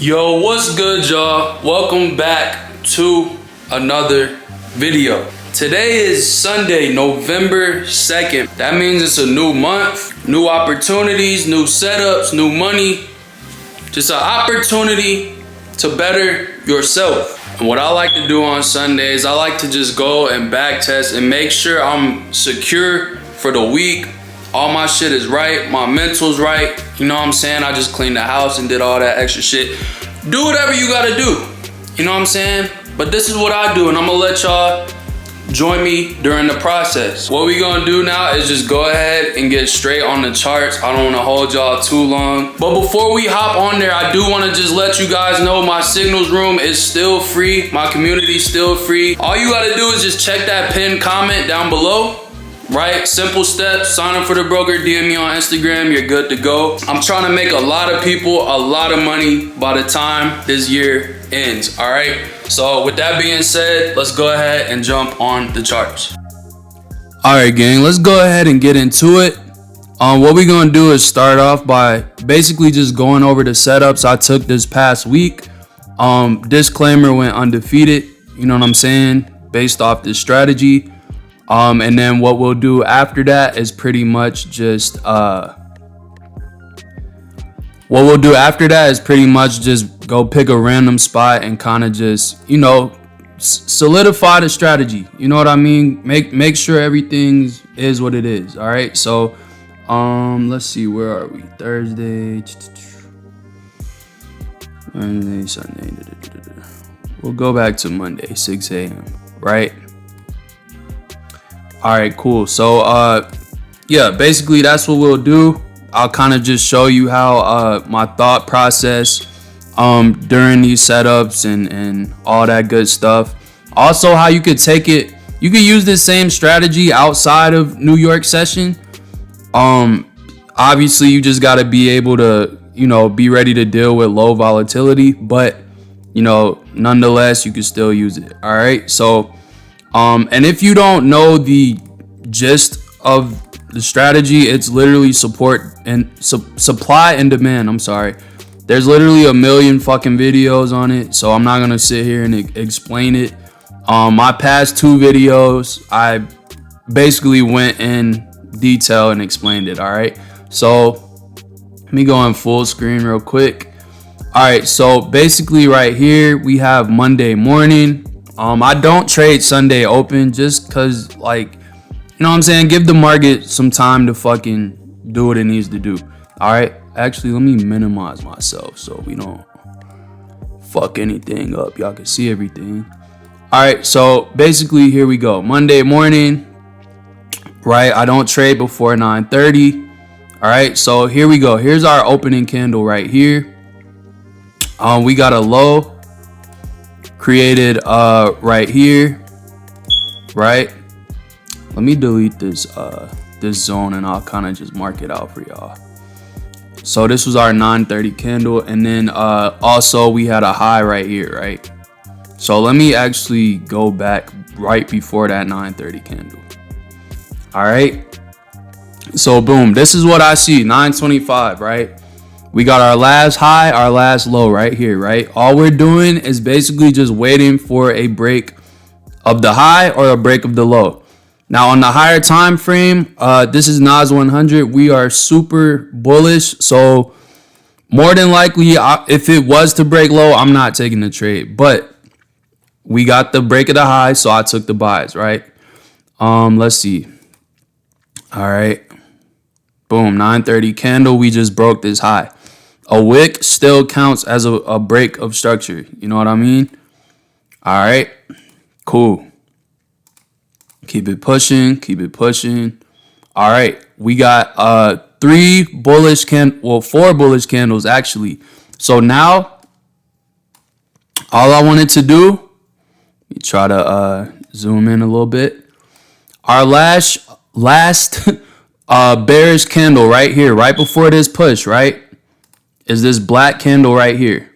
Yo, what's good, y'all? Welcome back to another video. Today is Sunday, November 2nd. That means it's a new month, new opportunities, new setups, new money. Just an opportunity to better yourself. And what I like to do on Sundays, I like to just go and back test and make sure I'm secure for the week. All my shit is right, my mental's right. You know what I'm saying? I just cleaned the house and did all that extra shit. Do whatever you gotta do. You know what I'm saying? But this is what I do, and I'm gonna let y'all join me during the process. What we gonna do now is just go ahead and get straight on the charts. I don't wanna hold y'all too long. But before we hop on there, I do wanna just let you guys know my signals room is still free. My community's still free. All you gotta do is just check that pinned comment down below. Right? Simple steps. Sign up for the broker, DM me on Instagram, you're good to go. I'm trying to make a lot of people a lot of money by the time this year ends, all right? So with that being said, let's go ahead and jump on the charts. All right, gang, let's go ahead and get into it. What we're gonna do is start off by basically just going over the setups I took this past week. Disclaimer, went undefeated, you know what I'm saying? Based off this strategy. And then what we'll do after that is pretty much just go pick a random spot and kind of just, you know, solidify the strategy. You know what I mean? Make sure everything is what it is. All right. So let's see, where are we? Thursday, Wednesday, Sunday. We'll go back to Monday, 6 a.m. right? All right, cool. So yeah, basically that's what we'll do. I'll kind of just show you how my thought process during these setups and all that good stuff. Also, how you could take it, you could use this same strategy outside of New York session. Obviously you just got to be able to, you know, be ready to deal with low volatility, but you know, nonetheless you can still use it. All right, so and if you don't know the gist of the strategy, it's literally supply and demand. I'm sorry. There's literally a million fucking videos on it, so I'm not gonna sit here and explain it. My past two videos, I basically went in detail and explained it. All right, so let me go in full screen real quick. All right, so basically right here we have Monday morning. I don't trade Sunday open just cause, like, you know what I'm saying? Give the market some time to fucking do what it needs to do. All right. Actually, let me minimize myself so we don't fuck anything up. Y'all can see everything. All right. So basically, here we go. Monday morning, right? I don't trade before 9:30. All right. So here we go. Here's our opening candle right here. We got a low created right here, right? Let me delete this this zone and I'll kind of just mark it out for y'all. So this was our 9:30 candle, and then also we had a high right here, right? So let me actually go back right before that 9:30 candle. All right, so boom, this is what I see, 9:25, right? We got our last high, our last low right here, right? All we're doing is basically just waiting for a break of the high or a break of the low. Now on the higher time frame, this is Nas 100. We are super bullish. So more than likely, if it was to break low, I'm not taking the trade. But we got the break of the high, so I took the buys, right? Let's see. All right. Boom, 9:30 candle. We just broke this high. A wick still counts as a break of structure. You know what I mean? All right, cool. Keep it pushing, keep it pushing. All right, we got four bullish candles actually. So now, all I wanted to do, let me try to zoom in a little bit. Our last bearish candle right here, right before this push, right, is this black candle right here,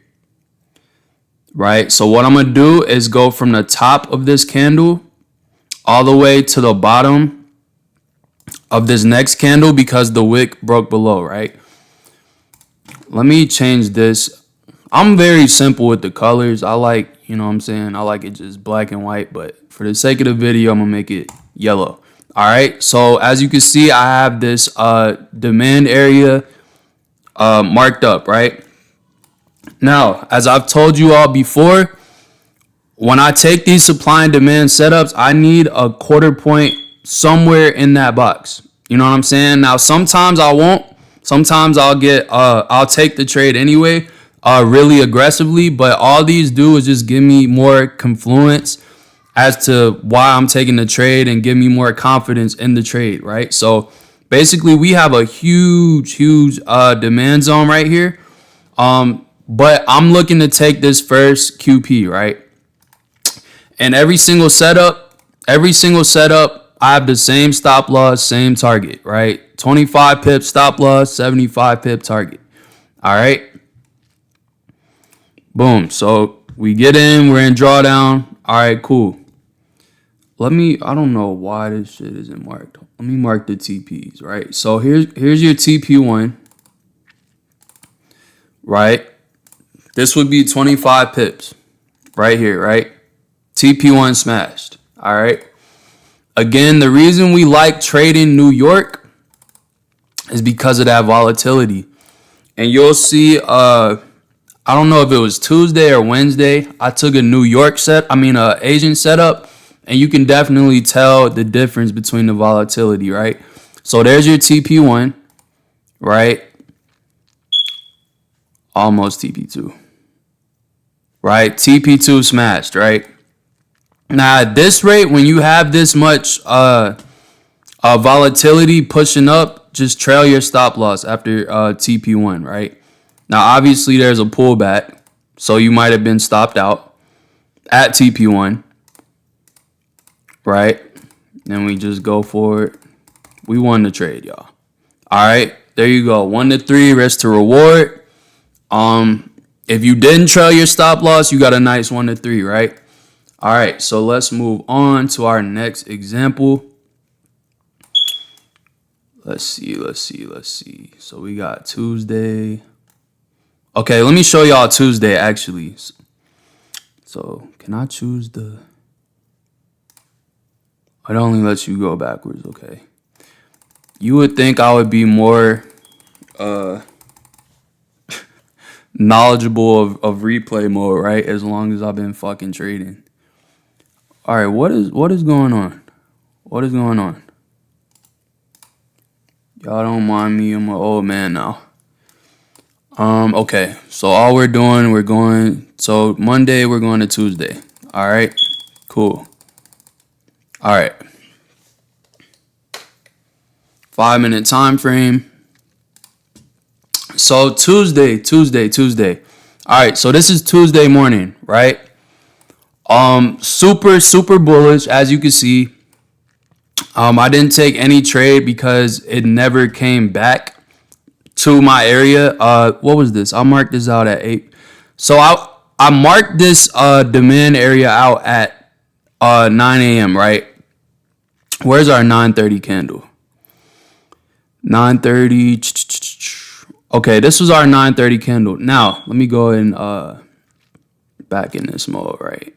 right? So what I'm gonna do is go from the top of this candle all the way to the bottom of this next candle because the wick broke below, right? Let me change this. I'm very simple with the colors. I like, you know what I'm saying? I like it just black and white, but for the sake of the video, I'm gonna make it yellow. All right. So as you can see, I have this demand area marked up, right? Now, as I've told you all before, when I take these supply and demand setups, I need a quarter point somewhere in that box. You know what I'm saying? Now, sometimes I won't. Sometimes I'll take the trade anyway, really aggressively. But all these do is just give me more confluence as to why I'm taking the trade and give me more confidence in the trade, right? So basically, we have a huge demand zone right here. But I'm looking to take this first QP, right? And every single setup, I have the same stop loss, same target, right? 25 pip stop loss, 75 pip target. All right. Boom. So we get in, we're in drawdown. All right, cool. I don't know why this shit isn't marked. Let me mark the TPs, right? So here's your TP1, right? This would be 25 pips right here, right? TP1 smashed. All right. Again, the reason we like trading New York is because of that volatility. And you'll see, I don't know if it was Tuesday or Wednesday, I took a Asian setup, and you can definitely tell the difference between the volatility, right? So there's your TP1, right? Almost TP2, right? TP2 smashed, right? Now, at this rate, when you have this much volatility pushing up, just trail your stop loss after TP1, right? Now, obviously, there's a pullback, so you might have been stopped out at TP1, right? Then we just go for it. We won the trade, y'all. All right, there you go. 1 to 3, risk to reward. If you didn't trail your stop loss, you got a nice 1 to 3, right? All right, so let's move on to our next example. Let's see. So we got Tuesday. Okay, let me show y'all Tuesday, actually. So can I choose the... It only lets you go backwards, okay. You would think I would be more knowledgeable of replay mode, right? As long as I've been fucking trading. All right, what is going on? What is going on? Y'all don't mind me, I'm an old man now. Okay, so all we're going, so Monday we're going to Tuesday. All right, cool. All right. 5-minute time frame. So Tuesday. All right, so this is Tuesday morning, right? Super bullish, as you can see. I didn't take any trade because it never came back to my area. What was this? I marked this out at 8. So I marked this demand area out at 9 a.m., right? Where's our 9:30 candle? 9:30. Okay, this was our 9:30 candle. Now, let me go and back in this mode, right?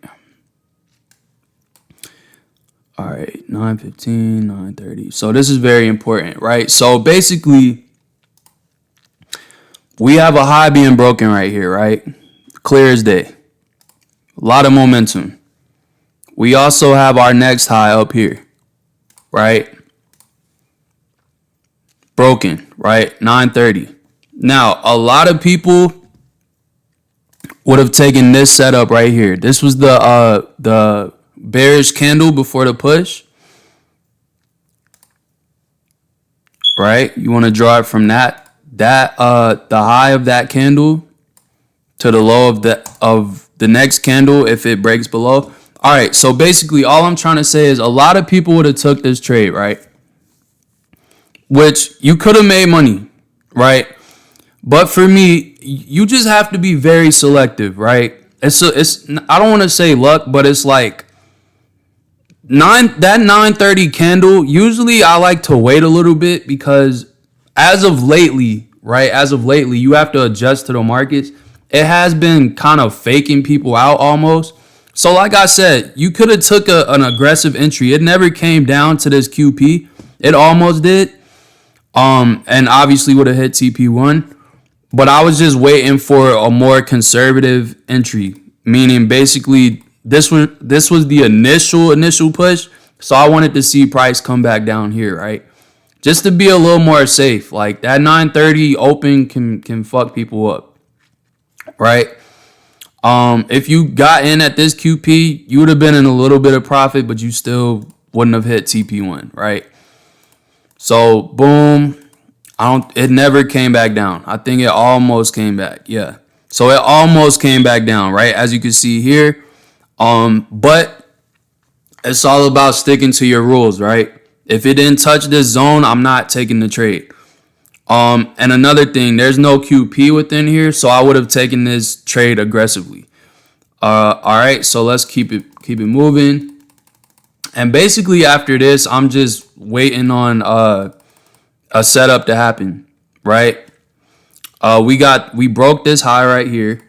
All right, 9:15, 9:30. So this is very important, right? So basically, we have a high being broken right here, right? Clear as day. A lot of momentum. We also have our next high up here, right? Broken, right? 9:30. Now, a lot of people would have taken this setup right here. This was the bearish candle before the push, right? You want to draw it from the high of that candle to the low of the next candle if it breaks below. All right, so basically all I'm trying to say is a lot of people would have took this trade, right? Which you could have made money, right? But for me, you just have to be very selective, right? It's I don't want to say luck, but it's like that 9:30 candle. Usually I like to wait a little bit because as of lately, right? As of lately, you have to adjust to the markets. it has been kind of faking people out almost. So like I said, you could have took an aggressive entry. It never came down to this QP. It almost did. And obviously would have hit TP1. But I was just waiting for a more conservative entry, meaning basically this was the initial push. So I wanted to see price come back down here, right? Just to be a little more safe. Like that 930 open can fuck people up, right? If you got in at this QP, you would have been in a little bit of profit, but you still wouldn't have hit TP1, right? So boom, it never came back down. I think it almost came back. Yeah. So it almost came back down, right? As you can see here. But it's all about sticking to your rules, right? If it didn't touch this zone, I'm not taking the trade. And another thing, there's no QP within here, so I would have taken this trade aggressively. All right, so let's keep it moving. And basically after this, I'm just waiting on a setup to happen, right? We broke this high right here,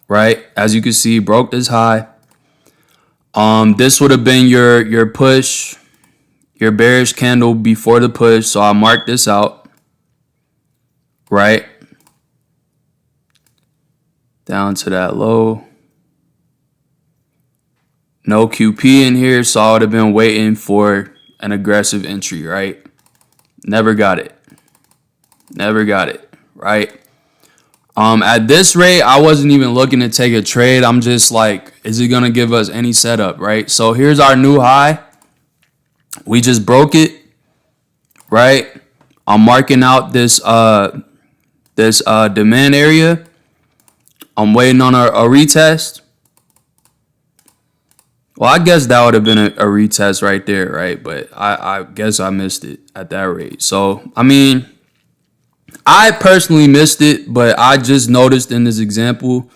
right? As you can see, broke this high. This would have been your push, your bearish candle before the push. So I marked this out, right? Down to that low. No QP in here, so I would have been waiting for an aggressive entry, right? Never got it. Never got it, right? At this rate, I wasn't even looking to take a trade. I'm just like, is it gonna give us any setup, right? So here's our new high. We just broke it, right? I'm marking out this demand area. I'm waiting on a retest. Well, I guess that would have been a retest right there, right? But I guess I missed it at that rate. So, I mean, I personally missed it, but I just noticed in this example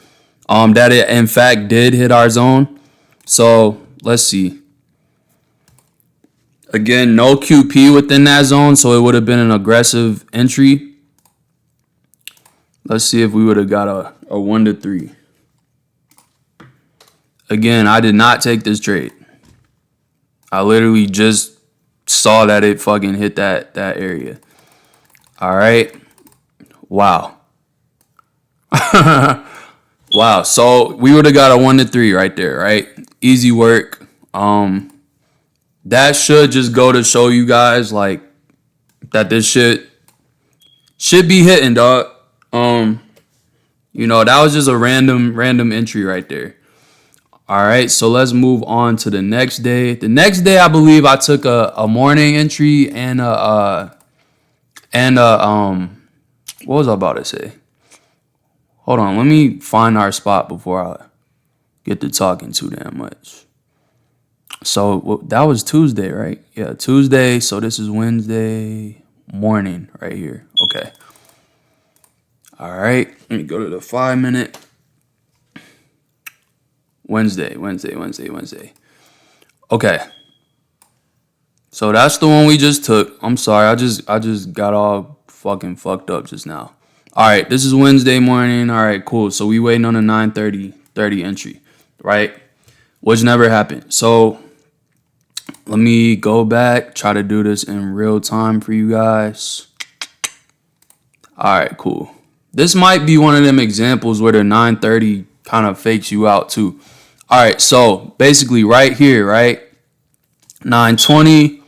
that it, in fact, did hit our zone. So, let's see. Again, no QP within that zone, so it would have been an aggressive entry. Let's see if we would have got a 1 to 3. Again, I did not take this trade. I literally just saw that it fucking hit that area. All right. Wow. Wow. So we would have got a 1 to 3 right there, right? Easy work. That should just go to show you guys like that this shit should be hitting, dog. You know, that was just a random entry right there. All right, so let's move on to the next day. The next day, I believe I took a morning entry and what was I about to say? Hold on, let me find our spot before I get to talking too damn much. So that was Tuesday, right? Yeah, Tuesday. So this is Wednesday morning right here. Okay. All right, let me go to the 5-minute. Wednesday. Okay. So that's the one we just took. I'm sorry. I just got all fucking fucked up just now. All right. This is Wednesday morning. All right, cool. So we waiting on a 9:30 entry, right? Which never happened. So let me go back, try to do this in real time for you guys. All right, cool. This might be one of them examples where the 9:30 kind of fakes you out too. All right, so basically right here, right? 9:20,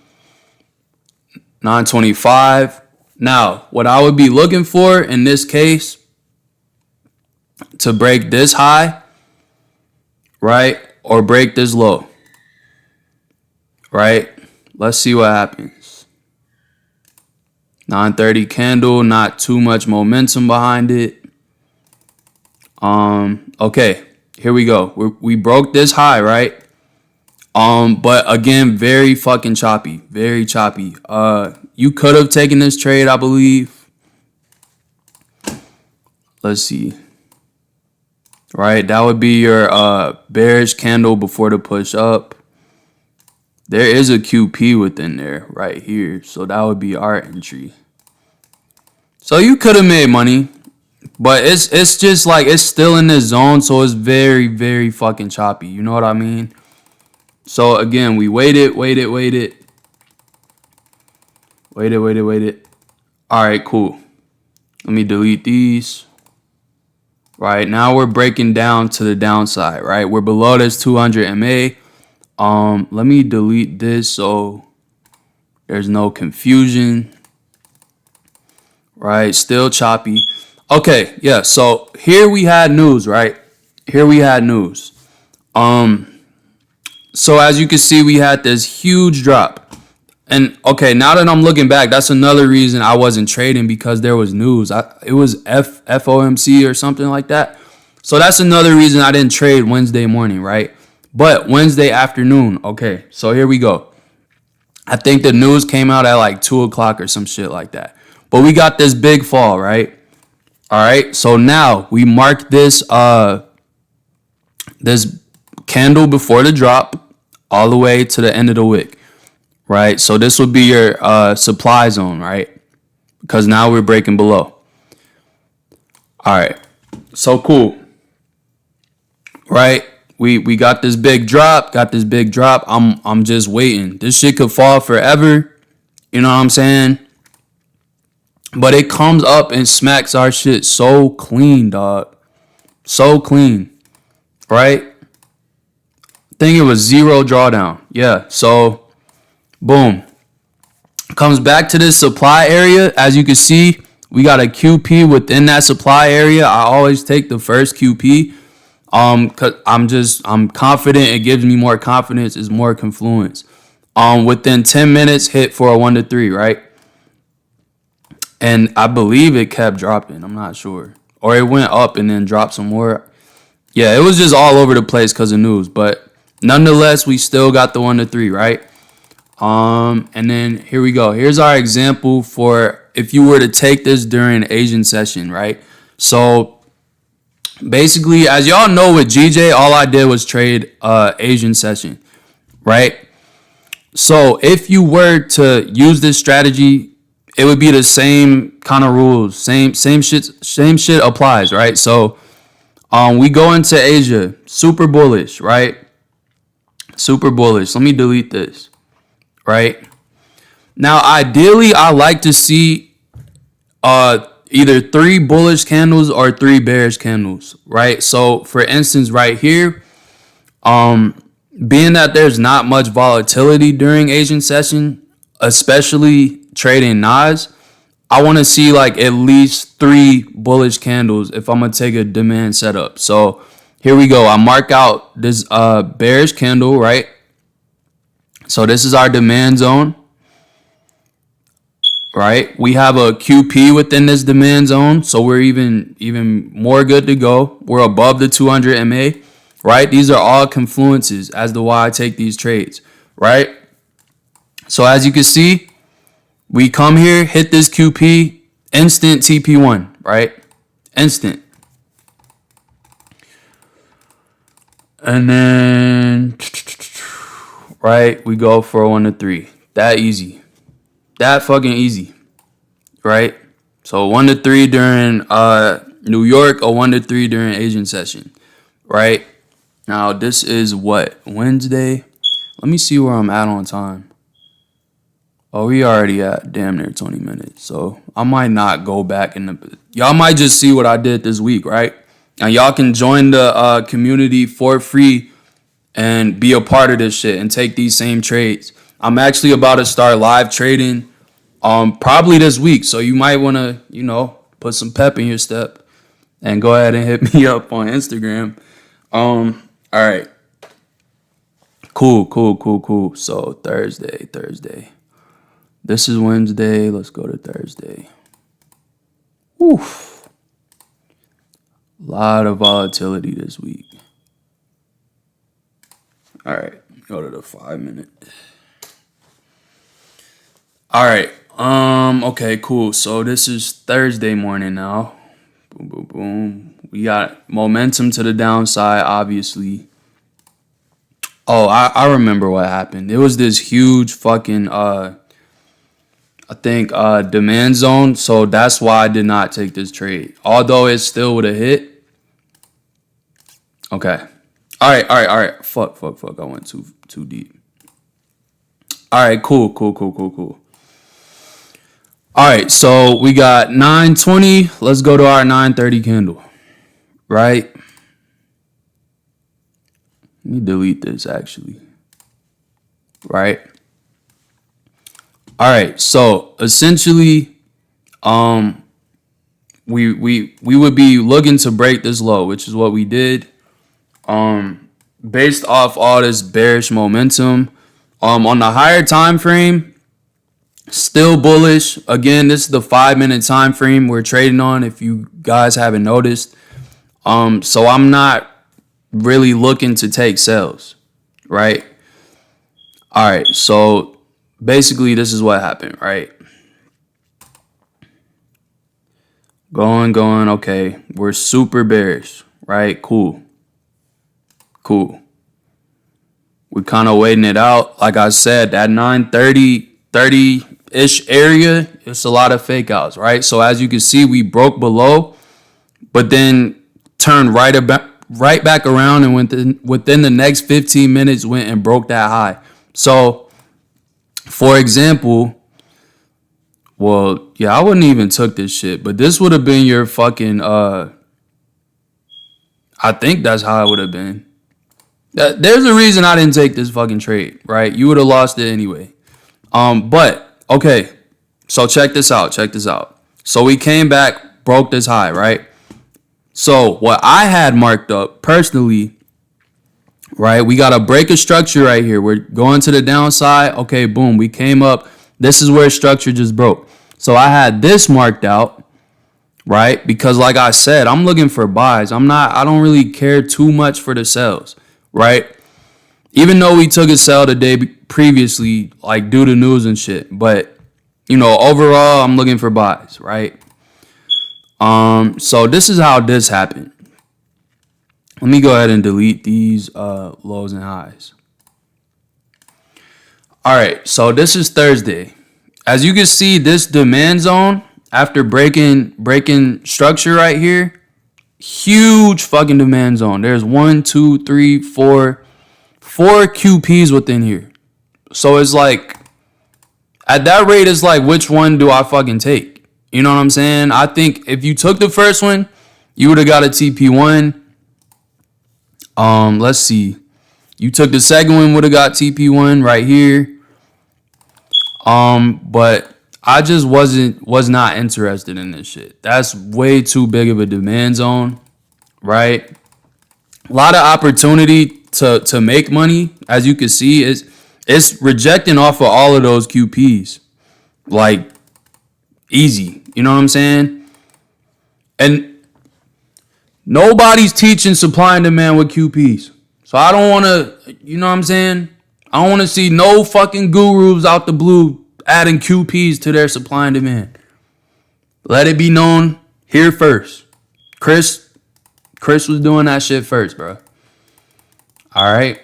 9:25. Now, what I would be looking for in this case to break this high, right? Or break this low, right? Let's see what happens. 9:30 candle, not too much momentum behind it. Okay. Here we go. We broke this high, right? But again, very fucking choppy. Very choppy. You could have taken this trade, I believe. Let's see. Right, that would be your bearish candle before the push up. There is a QP within there right here. So that would be our entry. So you could have made money. But it's just like it's still in this zone, so it's very, very fucking choppy. You know what I mean? So again, we waited. All right, cool. Let me delete these. Right now we're breaking down to the downside. Right, we're below this 200 MA. Let me delete this so there's no confusion. Right, still choppy. Okay, yeah. So here we had news. Right, here we had news. So as you can see, we had this huge drop. And okay, now that I'm looking back, that's another reason I wasn't trading, because there was news. It was FOMC or something like that. So that's another reason I didn't trade Wednesday morning, right? But Wednesday afternoon, okay, so here we go. I think the news came out at like 2 o'clock or some shit like that. But we got this big fall, right? All right, so now we mark this this candle before the drop all the way to the end of the wick. Right, so this would be your supply zone, right? Because now we're breaking below. All right, so cool. Right, we got this big drop. I'm just waiting. This shit could fall forever. You know what I'm saying? But it comes up and smacks our shit so clean, dog. So clean, right? I think it was 0 drawdown. Yeah, so boom. Comes back to this supply area. As you can see, we got a QP within that supply area. I always take the first QP. Cause I'm confident. It gives me more confidence. It's more confluence. Within 10 minutes, hit for a 1 to 3, right? And I believe it kept dropping. I'm not sure. Or it went up and then dropped some more. Yeah, it was just all over the place because of news. But nonetheless, we still got the 1 to 3, right? And then here we go. Here's our example for if you were to take this during Asian session, right? So basically, as y'all know with GJ, all I did was trade Asian session, right? So if you were to use this strategy, it would be the same kind of rules. Same shit applies, right? So we go into Asia, super bullish, right? Super bullish. Let me delete this. Right now, ideally, I like to see either 3 bullish candles or 3 bearish candles. Right. So, for instance, right here, being that there's not much volatility during Asian session, especially trading NAS, I want to see like at least 3 bullish candles if I'm gonna take a demand setup. So here we go. I mark out this bearish candle, right? So this is our demand zone, right? We have a QP within this demand zone, so we're even more good to go. We're above the 200 MA, right? These are all confluences as to why I take these trades, right? So as you can see, we come here, hit this QP, instant TP1, right? Instant. And then right, we go for a 1 to 3. That easy. That fucking easy. Right? So 1 to 3 during New York, or 1 to 3 during Asian session. Right? Now this is what? Wednesday? Let me see where I'm at on time. Oh, we already at damn near 20 minutes. So I might not go back in the... Y'all might just see what I did this week, right? And y'all can join the community for free and be a part of this shit and take these same trades. I'm actually about to start live trading probably this week. So you might want to, put some pep in your step and go ahead and hit me up on Instagram. All right. Cool. So Thursday. This is Wednesday. Let's go to Thursday. Oof. Lot of volatility this week. All right, go to the 5 minute. All right. Okay, cool. So this is Thursday morning now. Boom. We got momentum to the downside, obviously. Oh, I remember what happened. It was this huge fucking I think demand zone. So that's why I did not take this trade. Although it still would have hit. Okay. All right. Fuck. I went too deep. All right, cool. All right, so we got 9:20. Let's go to our 9:30 candle, right? Let me delete this actually, right? All right, so essentially, we would be looking to break this low, which is what we did. Based off all this bearish momentum, on the higher time frame, still bullish. Again, this is the 5-minute time frame we're trading on. If you guys haven't noticed, so I'm not really looking to take sales, right? All right, so basically this is what happened, right? Going. Okay, we're super bearish, right? Cool. We're kind of waiting it out. Like I said, that 9:30-ish area, it's a lot of fake outs, right? So as you can see, we broke below, but then turned right back around, and within the next 15 minutes went and broke that high. So, for example, well, yeah, I wouldn't even took this shit, but this would have been your fucking I think that's how it would have been. There's a reason I didn't take this fucking trade, right? You would have lost it anyway. But okay, so check this out. So we came back, broke this high, right? So what I had marked up personally, right? We got a break of structure right here. We're going to the downside. Okay, boom, we came up. This is where structure just broke. So I had this marked out, right? Because like I said, I'm looking for buys. I don't really care too much for the sells, right? Even though we took a sell the day previously, like due to news and shit. But, overall, I'm looking for buys, right? So this is how this happened. Let me go ahead and delete these lows and highs. All right, so this is Thursday. As you can see, this demand zone, after breaking structure right here, huge fucking demand zone. There's 1, 2, 3, 4 QPs within here. So it's like, at that rate, it's like, which one do I fucking take? You know what I'm saying? I think if you took the first one, you would have got a TP1. Let's see. You took the second one, would have got TP1 right here. But I just was not interested in this shit. That's way too big of a demand zone, right? A lot of opportunity to make money, as you can see, it's rejecting off of all of those QPs, like easy. You know what I'm saying? And nobody's teaching supply and demand with QPs, so I don't want to. You know what I'm saying? I don't want to see no fucking gurus out the blue adding QPs to their supply and demand. Let it be known here first. Chris was doing that shit first, bro. All right.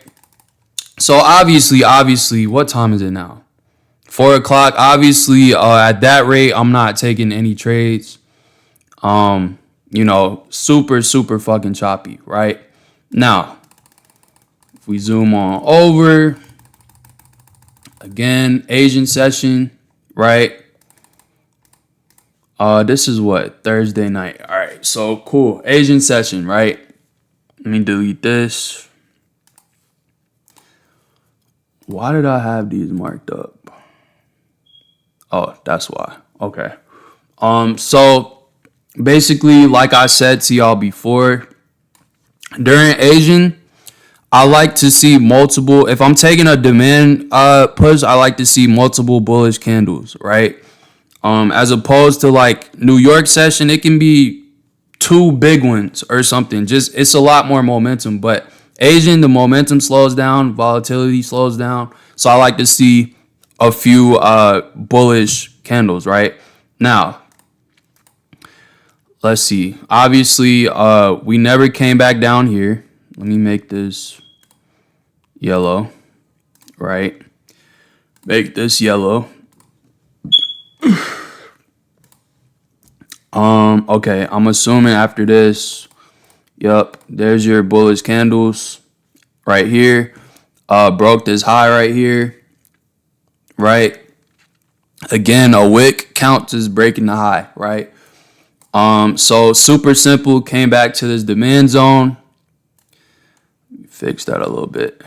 So obviously, what time is it now? 4 o'clock. Obviously, at that rate, I'm not taking any trades. Super fucking choppy, right? Now, if we zoom on over, again, Asian session, right? This is what? Thursday night. All right, so cool. Asian session, right? Let me delete this. Why did I have these marked up? Oh, that's why. Okay. So basically, like I said to y'all before, during Asian, I like to see multiple. If I'm taking a demand push, I like to see multiple bullish candles, right? As opposed to like New York session, it can be 2 big ones or something. Just it's a lot more momentum. But Asian, the momentum slows down, volatility slows down. So I like to see a few bullish candles, right? Now, let's see. Obviously, we never came back down here. Let me make this yellow, right? Make this yellow. Okay, I'm assuming after this, yep, there's your bullish candles right here. Broke this high right here, right? Again, a wick counts as breaking the high, right? So super simple, came back to this demand zone. Fix that a little bit.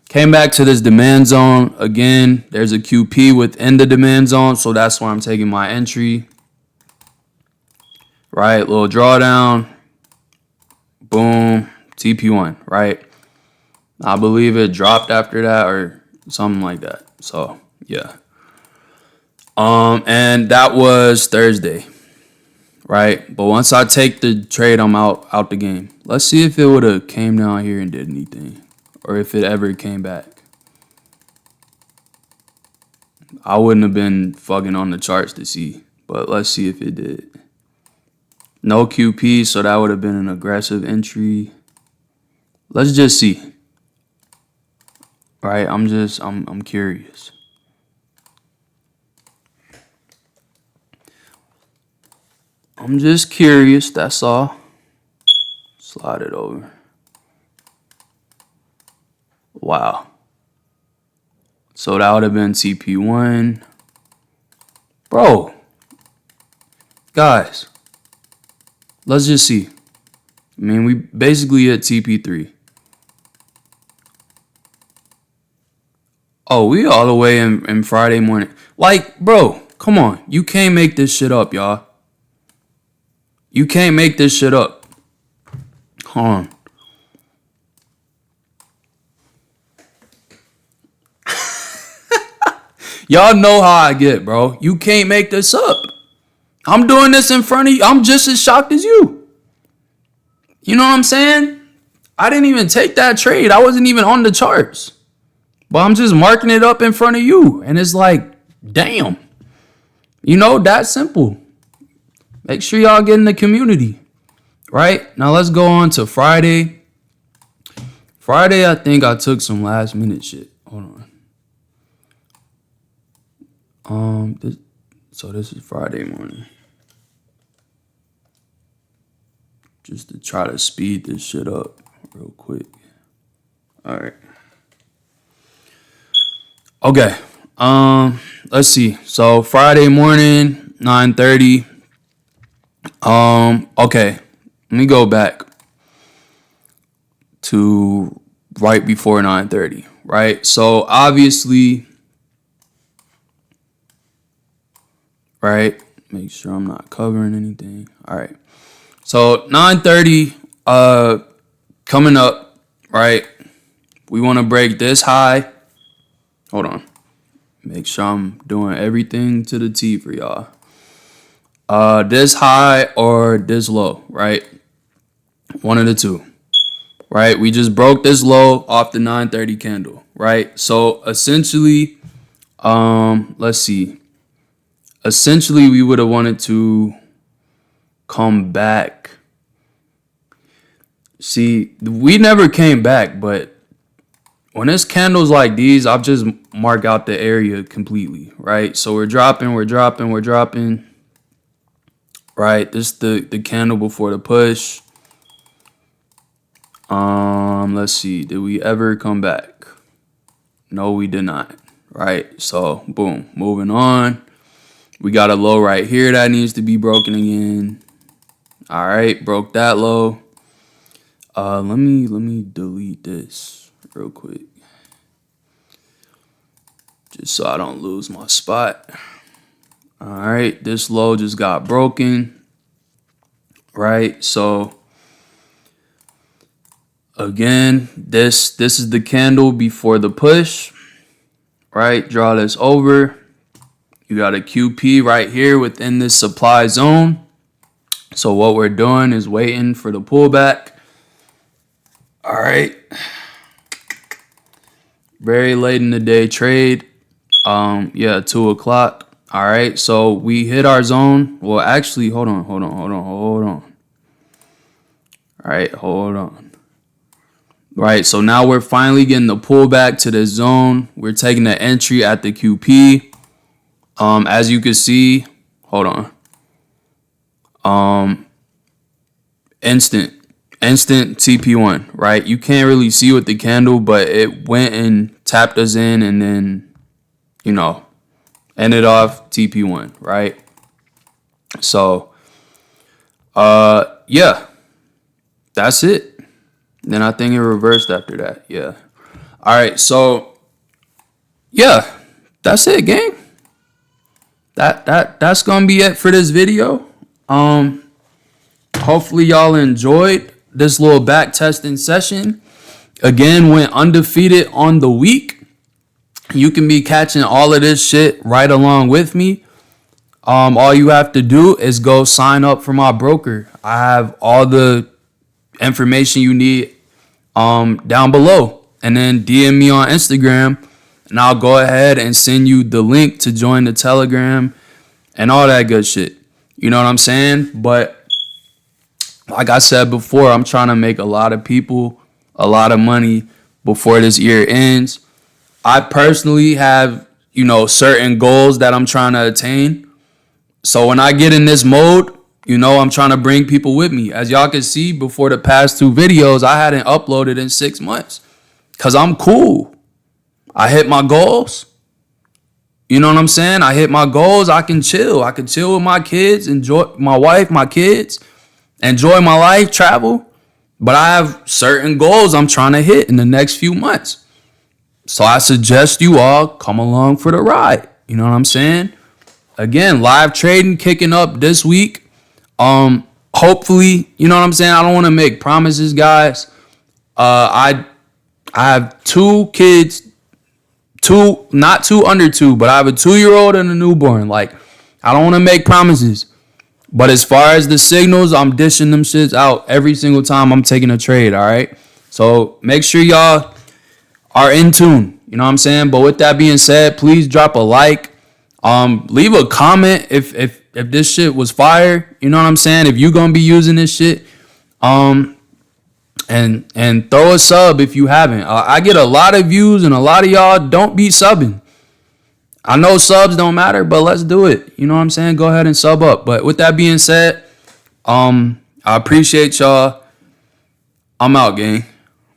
Came back to this demand zone. Again, there's a QP within the demand zone, so that's why I'm taking my entry. Right, little drawdown. Boom, TP1, right? I believe it dropped after that or something like that. So, yeah. And that was Thursday, right? But once I take the trade, I'm out the game. Let's see if it would have came down here and did anything, or if it ever came back. I wouldn't have been fucking on the charts to see, but let's see if it did. No QP, so that would have been an aggressive entry. Let's just see. Right? I'm curious. I'm just curious, that's all. Slide it over. Wow. So that would have been TP1. Bro. Guys. Let's just see. I mean, we basically at TP3. Oh, we all the way in Friday morning. Like, bro, come on. You can't make this shit up, y'all. You can't make this shit up. Hold on. Y'all know how I get, bro. You can't make this up. I'm doing this in front of you. I'm just as shocked as you. You know what I'm saying? I didn't even take that trade. I wasn't even on the charts. But I'm just marking it up in front of you. And it's like, damn. You know, that simple. Make sure y'all get in the community. Right? Now let's go on to Friday. Friday, I think I took some last minute shit. Hold on. This is Friday morning. Just to try to speed this shit up real quick. All right. Okay. Let's see. So Friday morning, 9:30. Okay. Let me go back to right before 9:30, right? So obviously, right? Make sure I'm not covering anything. All right. So 9:30 coming up, right? We want to break this high. Hold on. Make sure I'm doing everything to the T for y'all. This high or this low, right? One of the two. Right? We just broke this low off the 9:30 candle, right? So essentially, let's see. Essentially, we would have wanted to come back. See, we never came back, but when it's candles like these, I'll just mark out the area completely, right? So we're dropping. Right? This is the candle before the push. Let's see. Did we ever come back? No, we did not. Right? So, boom. Moving on. We got a low right here that needs to be broken again. All right, broke that low. Let me delete this real quick, just so I don't lose my spot. All right, this low just got broken. Right, so again, this is the candle before the push. Right, draw this over. You got a QP right here within this supply zone. So what we're doing is waiting for the pullback. All right. Very late in the day trade. 2 o'clock. All right. So we hit our zone. Well, actually, hold on. All right, hold on. Right. So now we're finally getting the pullback to the zone. We're taking the entry at the QP. As you can see, hold on. Instant TP1, right? You can't really see with the candle, but it went and tapped us in and then, ended off TP1, right? So, yeah, that's it. Then I think it reversed after that. Yeah. All right. So, yeah, that's it, gang. That's gonna be it for this video. Hopefully y'all enjoyed this little back testing session. Again, went undefeated on the week. You can be catching all of this shit right along with me. All you have to do is go sign up for my broker. I have all the information you need down below, and then DM me on Instagram, and I'll go ahead and send you the link to join the Telegram and all that good shit. You know what I'm saying? But like I said before, I'm trying to make a lot of people a lot of money before this year ends. I personally have, certain goals that I'm trying to attain. So when I get in this mode, I'm trying to bring people with me. As y'all can see, before the past 2 videos, I hadn't uploaded in 6 months because I'm cool. I hit my goals. You know what I'm saying? I hit my goals. I can chill. I can chill with my kids, enjoy my wife, my kids, enjoy my life, travel. But I have certain goals I'm trying to hit in the next few months. So I suggest you all come along for the ride. You know what I'm saying? Again, live trading kicking up this week. Hopefully, you know what I'm saying? I don't want to make promises, guys. I have 2 kids, not 2 under 2, but I have a 2-year-old and a newborn. Like, I don't want to make promises. But as far as the signals, I'm dishing them shits out every single time I'm taking a trade, all right? So make sure y'all are in tune, you know what I'm saying? But with that being said, please drop a like. Leave a comment if this shit was fire, you know what I'm saying? If you gonna be using this shit, and throw a sub if you haven't. I get a lot of views and a lot of y'all don't be subbing. I know subs don't matter, but let's do it. You know what I'm saying? Go ahead and sub up. But with that being said, I appreciate y'all. I'm out, gang.